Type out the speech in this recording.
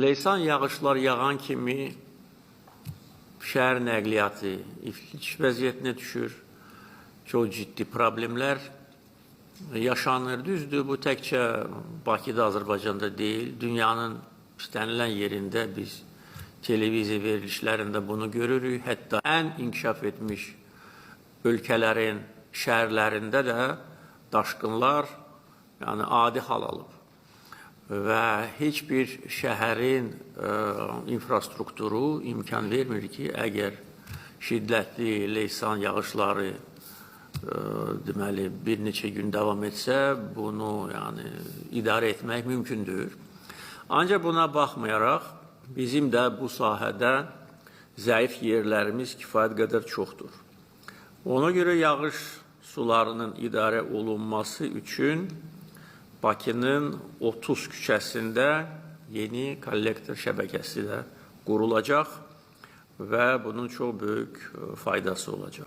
Leysan yağışlar yağan kimi şəhər nəqliyyatı iflic vəziyyətinə düşür. Çox ciddi problemlər yaşanır. Düzdür, bu təkcə Bakıda, Azərbaycanda deyil, dünyanın istənilən yerində biz televiziya verilişlərində bunu görürük. Hətta ən inkişaf etmiş ölkələrin şəhərlərində də daşqınlar adi hal alıb. Və heç bir şəhərin infrastrukturu imkan vermir ki, əgər şiddətli leysan yağışları deməli, bir neçə gün davam etsə, bunu idarə etmək mümkündür. Ancaq buna baxmayaraq, bizim də bu sahədə zəif yerlərimiz kifayət qədər çoxdur. Ona görə yağış sularının idarə olunması üçün Bakının 30 küçəsində yeni kollektor şəbəkəsi də qurulacaq və bunun çox böyük faydası olacaq.